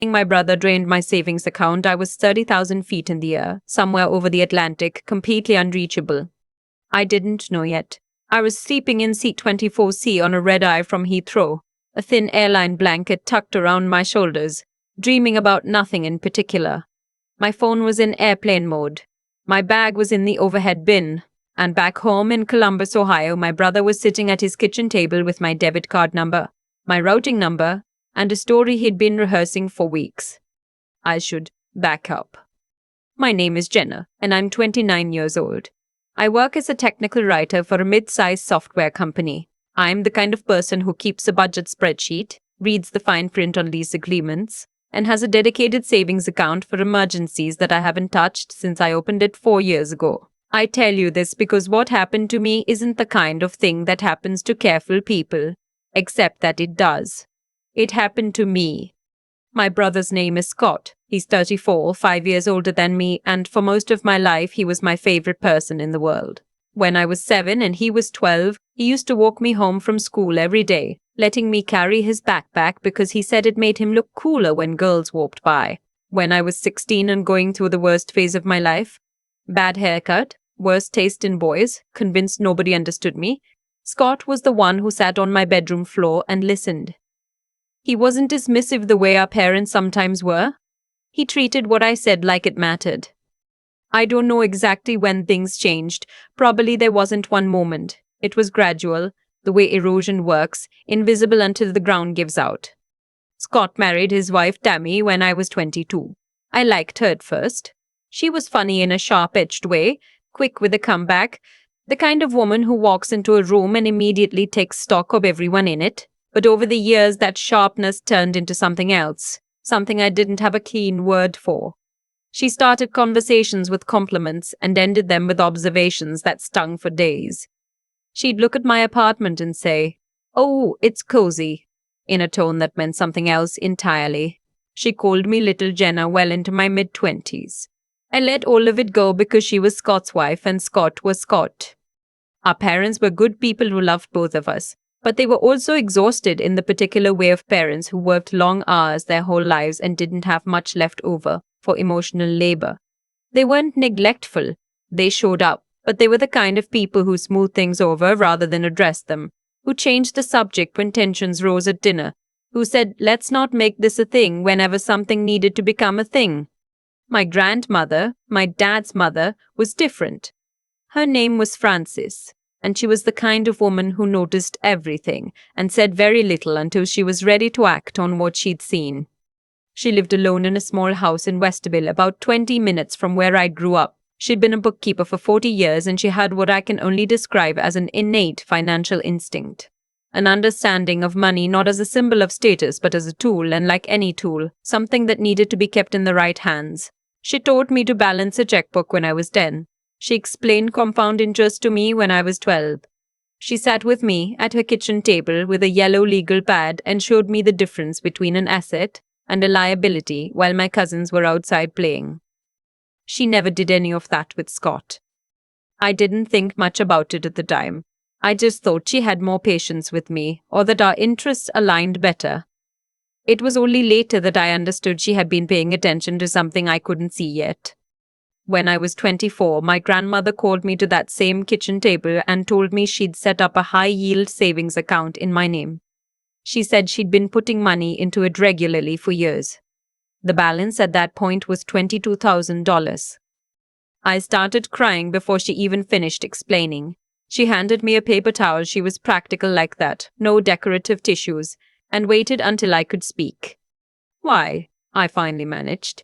My brother drained my savings account. I was 30,000 feet in the air, somewhere over the Atlantic, completely unreachable. I didn't know yet. I was sleeping in seat 24C on a red-eye from Heathrow, a thin airline blanket tucked around my shoulders, dreaming about nothing in particular. My phone was in airplane mode. My bag was in the overhead bin. And back home in Columbus, Ohio, my brother was sitting at his kitchen table with my debit card number, my routing number, and a story he'd been rehearsing for weeks. I should back up. My name is Jenna, and I'm 29 years old. I work as a technical writer for a mid-sized software company. I'm the kind of person who keeps a budget spreadsheet, reads the fine print on lease agreements, and has a dedicated savings account for emergencies that I haven't touched since I opened it 4 years ago. I tell you this because what happened to me isn't the kind of thing that happens to careful people, except that it does. It happened to me. My brother's name is Scott. He's 34, 5 years older than me, and for most of my life he was my favorite person in the world. When I was 7 and he was 12, he used to walk me home from school every day, letting me carry his backpack because he said it made him look cooler when girls walked by. When I was 16 and going through the worst phase of my life, bad haircut, worst taste in boys, convinced nobody understood me, Scott was the one who sat on my bedroom floor and listened. He wasn't dismissive the way our parents sometimes were. He treated what I said like it mattered. I don't know exactly when things changed. Probably there wasn't one moment. It was gradual, the way erosion works, invisible until the ground gives out. Scott married his wife Tammy when I was 22. I liked her at first. She was funny in a sharp-edged way, quick with a comeback, the kind of woman who walks into a room and immediately takes stock of everyone in it. But over the years, that sharpness turned into something else, something I didn't have a clean word for. She started conversations with compliments and ended them with observations that stung for days. She'd look at my apartment and say, "Oh, it's cozy," in a tone that meant something else entirely. She called me Little Jenna well into my mid-20s. I let all of it go because she was Scott's wife and Scott was Scott. Our parents were good people who loved both of us, but they were also exhausted in the particular way of parents who worked long hours their whole lives and didn't have much left over for emotional labor. They weren't neglectful. They showed up, but they were the kind of people who smoothed things over rather than address them, who changed the subject when tensions rose at dinner, who said, "Let's not make this a thing," whenever something needed to become a thing. My grandmother, my dad's mother, was different. Her name was Frances, and she was the kind of woman who noticed everything and said very little until she was ready to act on what she'd seen. She lived alone in a small house in Westerville, about 20 minutes from where I grew up. She'd been a bookkeeper for 40 years and she had what I can only describe as an innate financial instinct. An understanding of money not as a symbol of status but as a tool, and like any tool, something that needed to be kept in the right hands. She taught me to balance a checkbook when I was 10. She explained compound interest to me when I was 12. She sat with me at her kitchen table with a yellow legal pad and showed me the difference between an asset and a liability while my cousins were outside playing. She never did any of that with Scott. I didn't think much about it at the time. I just thought she had more patience with me, or that our interests aligned better. It was only later that I understood she had been paying attention to something I couldn't see yet. When I was 24, my grandmother called me to that same kitchen table and told me she'd set up a high-yield savings account in my name. She said she'd been putting money into it regularly for years. The balance at that point was $22,000. I started crying before she even finished explaining. She handed me a paper towel. She was practical like that, no decorative tissues, and waited until I could speak. "Why?" I finally managed.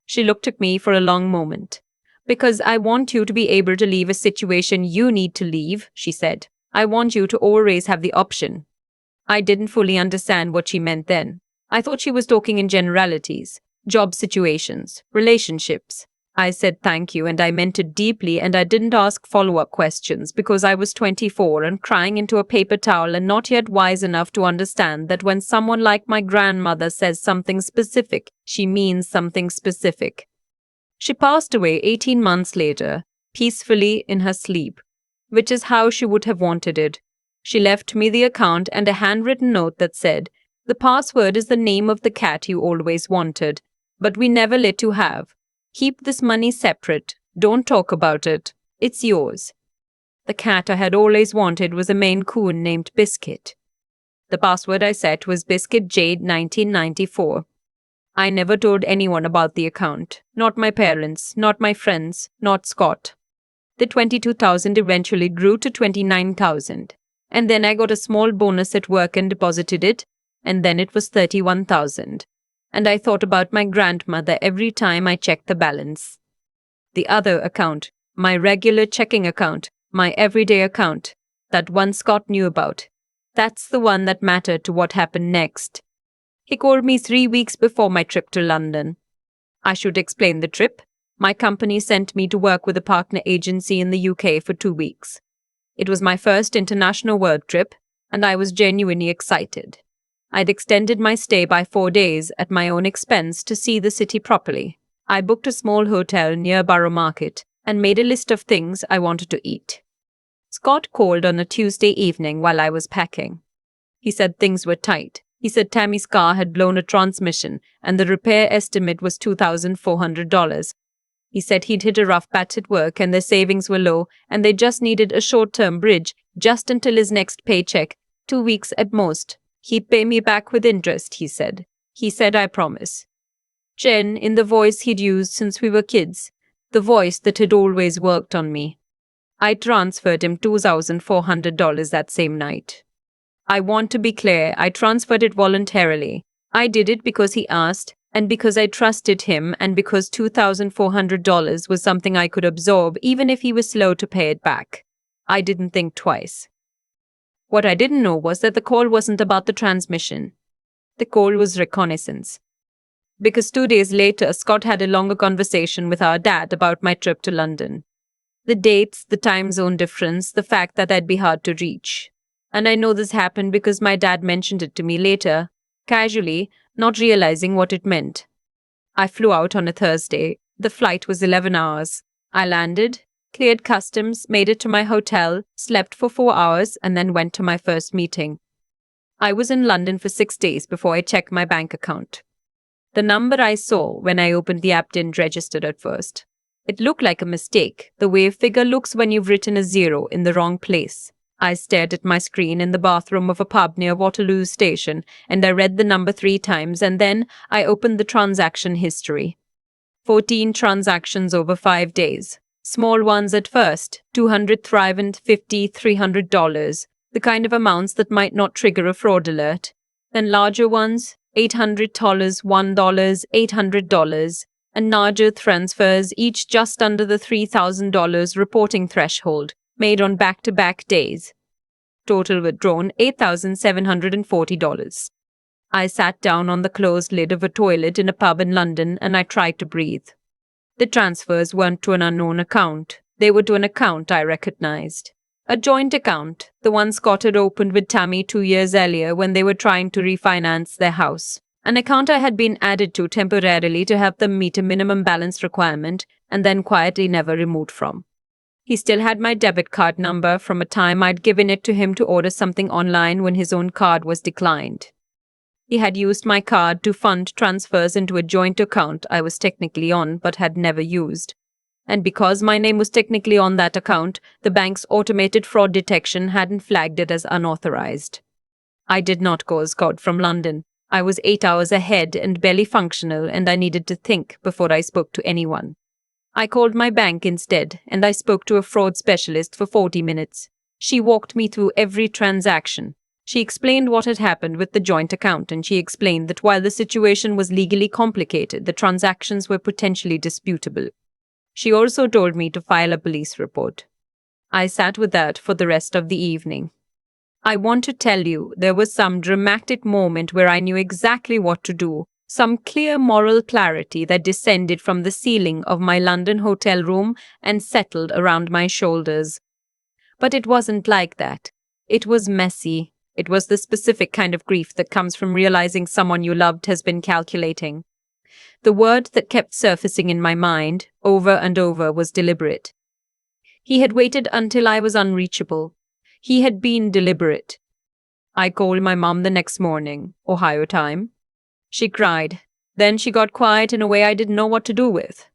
She looked at me for a long moment. "Because I want you to be able to leave a situation you need to leave," she said. "I want you to always have the option." I didn't fully understand what she meant then. I thought she was talking in generalities, job situations, relationships. I said thank you and I meant it deeply, and I didn't ask follow-up questions because I was 24 and crying into a paper towel and not yet wise enough to understand that when someone like my grandmother says something specific, she means something specific. She passed away 18 months later, peacefully in her sleep, which is how she would have wanted it. She left me the account and a handwritten note that said, The password is the name of the cat you always wanted, but we never let you have. Keep this money separate. Don't talk about it. It's yours. The cat I had always wanted was a Maine Coon named Biscuit. The password I set was Biscuit Jade 1994. I never told anyone about the account. Not my parents, not my friends, not Scott. The 22,000 eventually grew to 29,000. And then I got a small bonus at work and deposited it, and then it was 31,000. And I thought about my grandmother every time I checked the balance. The other account, my regular checking account, my everyday account, that one Scott knew about. That's the one that mattered to what happened next. He called me 3 weeks before my trip to London. I should explain the trip. My company sent me to work with a partner agency in the UK for 2 weeks. It was my first international work trip, and I was genuinely excited. I'd extended my stay by 4 days at my own expense to see the city properly. I booked a small hotel near Borough Market and made a list of things I wanted to eat. Scott called on a Tuesday evening while I was packing. He said things were tight. He said Tammy's car had blown a transmission and the repair estimate was $2,400. He said he'd hit a rough patch at work and their savings were low and they just needed a short-term bridge just until his next paycheck, 2 weeks at most. He'd pay me back with interest, he said. He said, I promise. Jen, in the voice he'd used since we were kids, the voice that had always worked on me. I transferred him $2,400 that same night. I want to be clear, I transferred it voluntarily. I did it because he asked, and because I trusted him, and because $2,400 was something I could absorb even if he was slow to pay it back. I didn't think twice. What I didn't know was that the call wasn't about the transmission. The call was reconnaissance. Because 2 days later, Scott had a longer conversation with our dad about my trip to London. The dates, the time zone difference, the fact that I'd be hard to reach. And I know this happened because my dad mentioned it to me later, casually, not realizing what it meant. I flew out on a Thursday. The flight was 11 hours. I landed, cleared customs, made it to my hotel, slept for 4 hours, and then went to my first meeting. I was in London for 6 days before I checked my bank account. The number I saw when I opened the app didn't register at first. It looked like a mistake, the way a figure looks when you've written a 0 in the wrong place. I stared at my screen in the bathroom of a pub near Waterloo Station, and I read the number 3 times, and then I opened the transaction history. 14 transactions over 5 days. Small ones at first, $200, $350, $300, the kind of amounts that might not trigger a fraud alert. Then larger ones, $800, $1, $800, and larger transfers, each just under the $3,000 reporting threshold, made on back-to-back days. Total withdrawn, $8,740. I sat down on the closed lid of a toilet in a pub in London and I tried to breathe. The transfers weren't to an unknown account. They were to an account I recognized. A joint account, the one Scott had opened with Tammy 2 years earlier when they were trying to refinance their house. An account I had been added to temporarily to help them meet a minimum balance requirement and then quietly never removed from. He still had my debit card number from a time I'd given it to him to order something online when his own card was declined. He had used my card to fund transfers into a joint account I was technically on but had never used. And because my name was technically on that account, the bank's automated fraud detection hadn't flagged it as unauthorized. I did not call Scott from London. I was 8 hours ahead and barely functional, and I needed to think before I spoke to anyone. I called my bank instead, and I spoke to a fraud specialist for 40 minutes. She walked me through every transaction. She explained what had happened with the joint account, and she explained that while the situation was legally complicated, the transactions were potentially disputable. She also told me to file a police report. I sat with that for the rest of the evening. I want to tell you, there was some dramatic moment where I knew exactly what to do, some clear moral clarity that descended from the ceiling of my London hotel room and settled around my shoulders. But it wasn't like that. It was messy. It was the specific kind of grief that comes from realizing someone you loved has been calculating. The word that kept surfacing in my mind, over and over, was deliberate. He had waited until I was unreachable. He had been deliberate. I called my mom the next morning, Ohio time. She cried. Then she got quiet in a way I didn't know what to do with.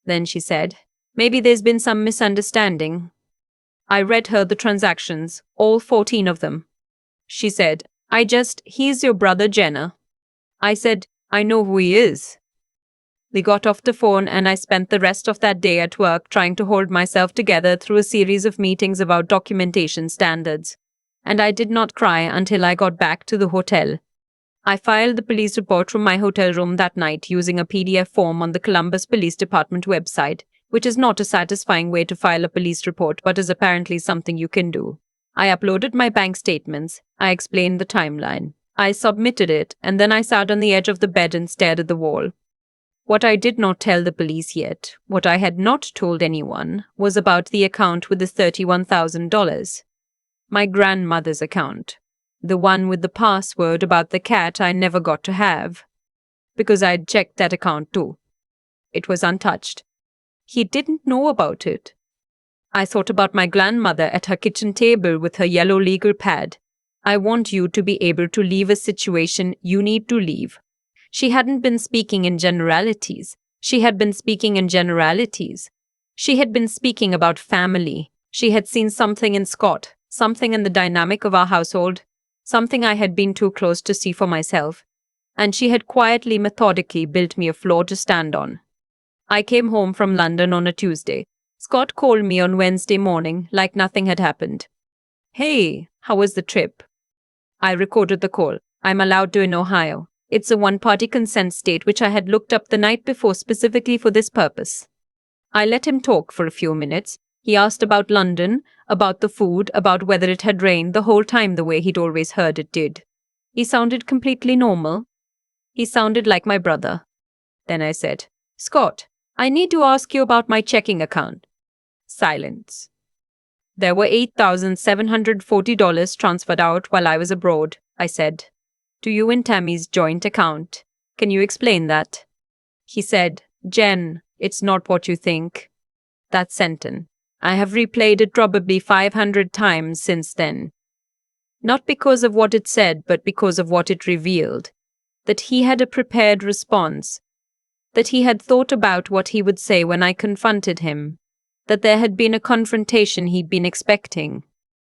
Then she said, maybe there's been some misunderstanding. I read her the transactions, all 14 of them. She said, he's your brother Jenna. I said, I know who he is. We got off the phone and I spent the rest of that day at work trying to hold myself together through a series of meetings about documentation standards. And I did not cry until I got back to the hotel. I filed the police report from my hotel room that night using a PDF form on the Columbus Police Department website, which is not a satisfying way to file a police report but is apparently something you can do. I uploaded my bank statements. I explained the timeline. I submitted it, and then I sat on the edge of the bed and stared at the wall. What I did not tell the police yet, what I had not told anyone, was about the account with the $31,000. My grandmother's account. The one with the password about the cat I never got to have. Because I'd checked that account too. It was untouched. He didn't know about it. I thought about my grandmother at her kitchen table with her yellow legal pad. I want you to be able to leave a situation you need to leave. She hadn't been speaking in generalities. She had been speaking in generalities. She had been speaking about family. She had seen something in Scott, something in the dynamic of our household, something I had been too close to see for myself. And she had quietly, methodically built me a floor to stand on. I came home from London on a Tuesday. Scott called me on Wednesday morning like nothing had happened. Hey, how was the trip? I recorded the call. I'm allowed to in Ohio. It's a one-party consent state which I had looked up the night before specifically for this purpose. I let him talk for a few minutes. He asked about London, about the food, about whether it had rained the whole time the way he'd always heard it did. He sounded completely normal. He sounded like my brother. Then I said, Scott, I need to ask you about my checking account. Silence. There were $8,740 transferred out while I was abroad, I said. To you and Tammy's joint account. Can you explain that? He said, Jen, it's not what you think. That sentence. I have replayed it probably 500 times since then. Not because of what it said, but because of what it revealed. That he had a prepared response. That he had thought about what he would say when I confronted him. That there had been a confrontation he'd been expecting.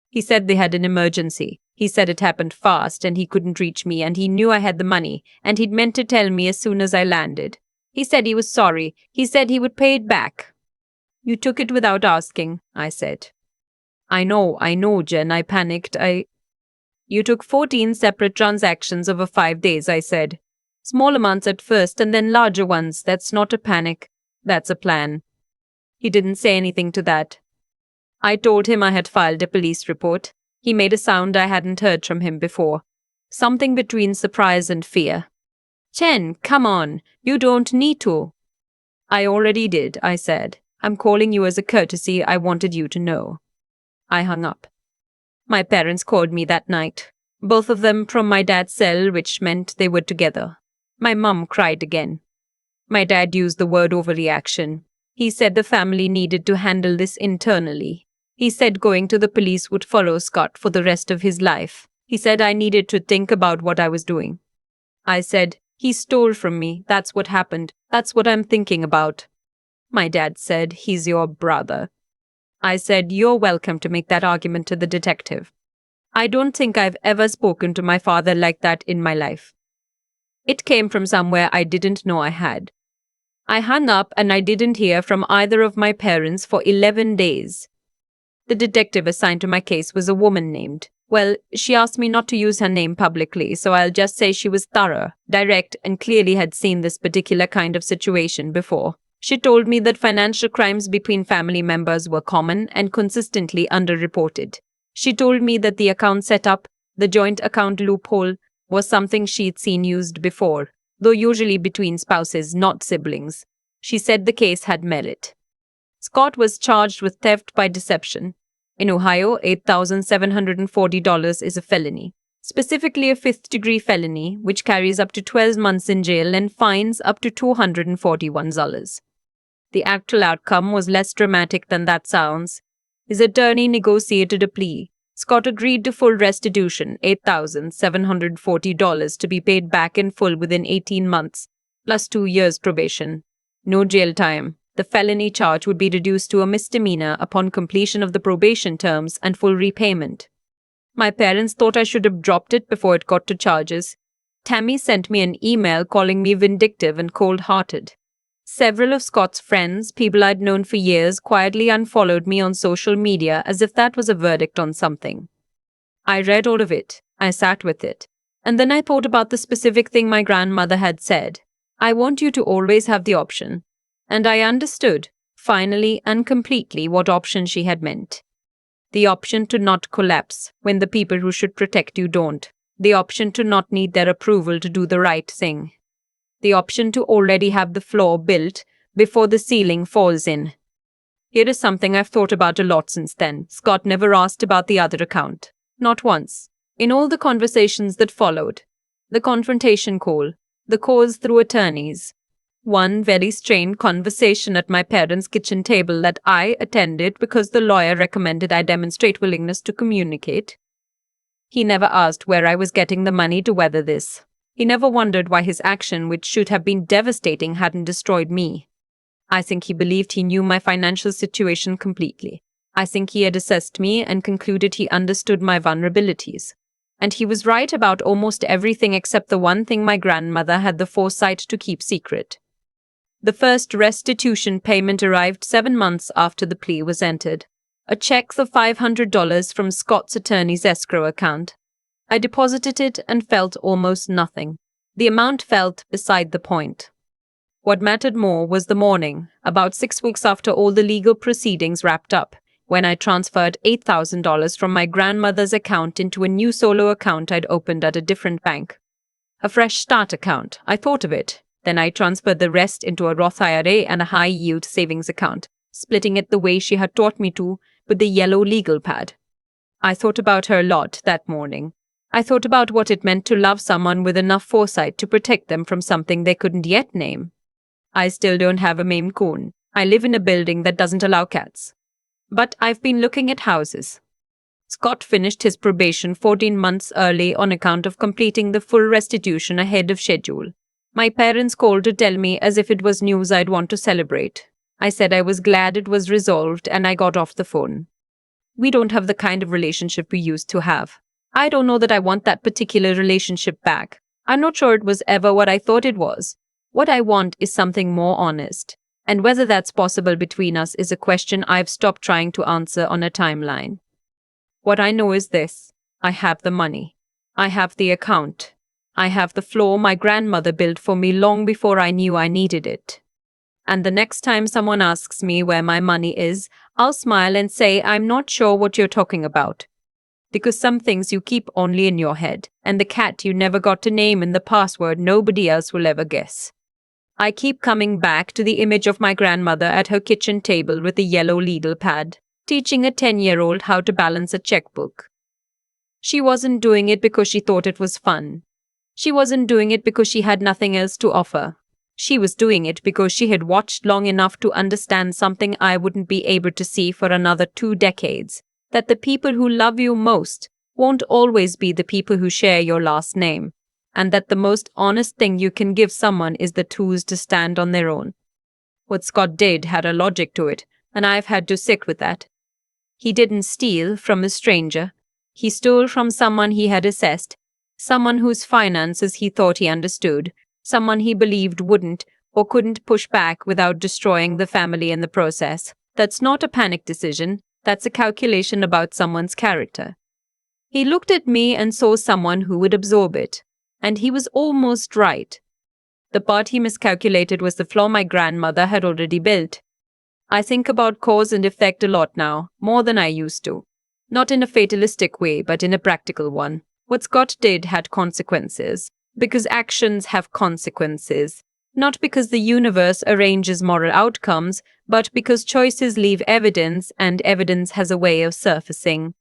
He said they had an emergency. He said it happened fast and he couldn't reach me and he knew I had the money and he'd meant to tell me as soon as I landed. He said he was sorry. He said he would pay it back. You took it without asking, I said. I know, Jen, I panicked. You took 14 separate transactions over 5 days, I said. Small amounts at first and then larger ones. That's not a panic. That's a plan. He didn't say anything to that. I told him I had filed a police report. He made a sound I hadn't heard from him before. Something between surprise and fear. Jen, come on. You don't need to. I already did, I said. I'm calling you as a courtesy. I wanted you to know. I hung up. My parents called me that night. Both of them from my dad's cell, which meant they were together. My mum cried again. My dad used the word overreaction. He said the family needed to handle this internally. He said going to the police would follow Scott for the rest of his life. He said I needed to think about what I was doing. I said, he stole from me. That's what happened. That's what I'm thinking about. My dad said, he's your brother. I said, you're welcome to make that argument to the detective. I don't think I've ever spoken to my father like that in my life. It came from somewhere I didn't know I had. I hung up and I didn't hear from either of my parents for 11 days. The detective assigned to my case was a woman named. Well, she asked me not to use her name publicly, so I'll just say she was thorough, direct, and clearly had seen this particular kind of situation before. She told me that financial crimes between family members were common and consistently underreported. She told me that the account setup, the joint account loophole, was something she'd seen used before, though usually between spouses, not siblings. She said the case had merit. Scott was charged with theft by deception. In Ohio, $8,740 is a felony, specifically a fifth-degree felony, which carries up to 12 months in jail and fines up to $241. The actual outcome was less dramatic than that sounds. His attorney negotiated a plea. Scott agreed to full restitution, $8,740 to be paid back in full within 18 months, plus 2 years probation. No jail time. The felony charge would be reduced to a misdemeanor upon completion of the probation terms and full repayment. My parents thought I should have dropped it before it got to charges. Tammy sent me an email calling me vindictive and cold-hearted. Several of Scott's friends, people I'd known for years, quietly unfollowed me on social media as if that was a verdict on something. I read all of it. I sat with it. And then I thought about the specific thing my grandmother had said. I want you to always have the option. And I understood, finally and completely, what option she had meant. The option to not collapse when the people who should protect you don't. The option to not need their approval to do the right thing. The option to already have the floor built before the ceiling falls in. Here is something I've thought about a lot since then. Scott never asked about the other account. Not once. In all the conversations that followed. The confrontation call. The calls through attorneys. One very strained conversation at my parents' kitchen table that I attended because the lawyer recommended I demonstrate willingness to communicate. He never asked where I was getting the money to weather this. He never wondered why his action, which should have been devastating, hadn't destroyed me. I think he believed he knew my financial situation completely. I think he had assessed me and concluded he understood my vulnerabilities. And he was right about almost everything except the one thing my grandmother had the foresight to keep secret. The first restitution payment arrived 7 months after the plea was entered. A check for $500 from Scott's attorney's escrow account. I deposited it and felt almost nothing. The amount felt beside the point. What mattered more was the morning, about 6 weeks after all the legal proceedings wrapped up, when I transferred $8,000 from my grandmother's account into a new solo account I'd opened at a different bank. A fresh start account. I thought of it. Then I transferred the rest into a Roth IRA and a high-yield savings account, splitting it the way she had taught me to, with the yellow legal pad. I thought about her a lot that morning. I thought about what it meant to love someone with enough foresight to protect them from something they couldn't yet name. I still don't have a Maine Coon. I live in a building that doesn't allow cats. But I've been looking at houses. Scott finished his probation 14 months early on account of completing the full restitution ahead of schedule. My parents called to tell me as if it was news I'd want to celebrate. I said I was glad it was resolved and I got off the phone. We don't have the kind of relationship we used to have. I don't know that I want that particular relationship back. I'm not sure it was ever what I thought it was. What I want is something more honest. And whether that's possible between us is a question I've stopped trying to answer on a timeline. What I know is this. I have the money. I have the account. I have the floor my grandmother built for me long before I knew I needed it. And the next time someone asks me where my money is, I'll smile and say I'm not sure what you're talking about. Because some things you keep only in your head, and the cat you never got to name and the password nobody else will ever guess. I keep coming back to the image of my grandmother at her kitchen table with a yellow legal pad, teaching a 10-year-old how to balance a checkbook. She wasn't doing it because she thought it was fun. She wasn't doing it because she had nothing else to offer. She was doing it because she had watched long enough to understand something I wouldn't be able to see for another 2 decades, that the people who love you most won't always be the people who share your last name, and that the most honest thing you can give someone is the tools to stand on their own. What Scott did had a logic to it, and I've had to sit with that. He didn't steal from a stranger. He stole from someone he had assessed, someone whose finances he thought he understood, someone he believed wouldn't or couldn't push back without destroying the family in the process. That's not a panic decision. That's a calculation about someone's character. He looked at me and saw someone who would absorb it. And he was almost right. The part he miscalculated was the flaw my grandmother had already built. I think about cause and effect a lot now, more than I used to. Not in a fatalistic way, but in a practical one. What Scott did had consequences, because actions have consequences. Not because the universe arranges moral outcomes, but because choices leave evidence, and evidence has a way of surfacing.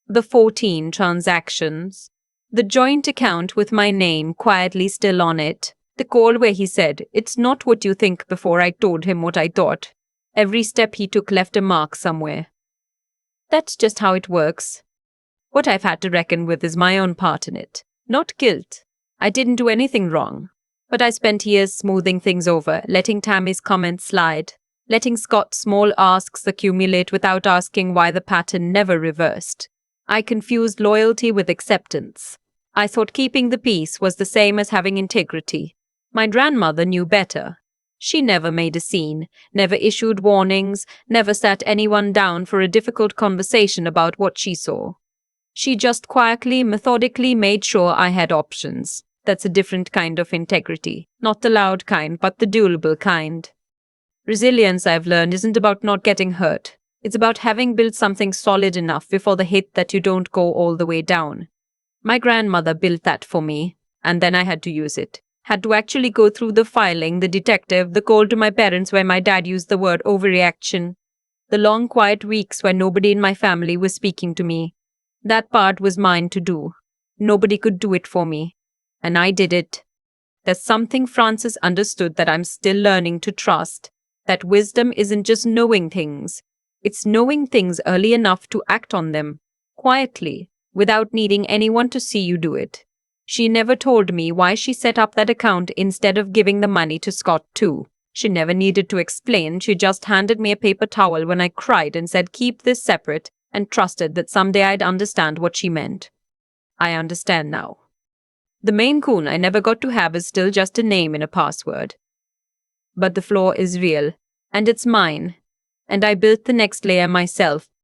The 14 transactions. The joint account with my name quietly still on it. The call where he said, "It's not what you think," before I told him what I thought. Every step he took left a mark somewhere. That's just how it works. What I've had to reckon with is my own part in it, not guilt. I didn't do anything wrong. But I spent years smoothing things over, letting Tammy's comments slide, letting Scott's small asks accumulate without asking why the pattern never reversed. I confused loyalty with acceptance. I thought keeping the peace was the same as having integrity. My grandmother knew better. She never made a scene, never issued warnings, never sat anyone down for a difficult conversation about what she saw. She just quietly, methodically made sure I had options. That's a different kind of integrity. Not the loud kind, but the doable kind. Resilience, I've learned, isn't about not getting hurt. It's about having built something solid enough before the hit that you don't go all the way down. My grandmother built that for me, and then I had to use it. Had to actually go through the filing, the detective, the call to my parents where my dad used the word overreaction. The long quiet weeks where nobody in my family was speaking to me. That part was mine to do. Nobody could do it for me. And I did it. There's something Francis understood that I'm still learning to trust. That wisdom isn't just knowing things. It's knowing things early enough to act on them, quietly, without needing anyone to see you do it. She never told me why she set up that account instead of giving the money to Scott too. She never needed to explain. She just handed me a paper towel when I cried and said, "Keep this separate," and trusted that someday I'd understand what she meant. I understand now. The Maine Coon I never got to have is still just a name in a password. But the flaw is real, and it's mine. And I built the next layer myself,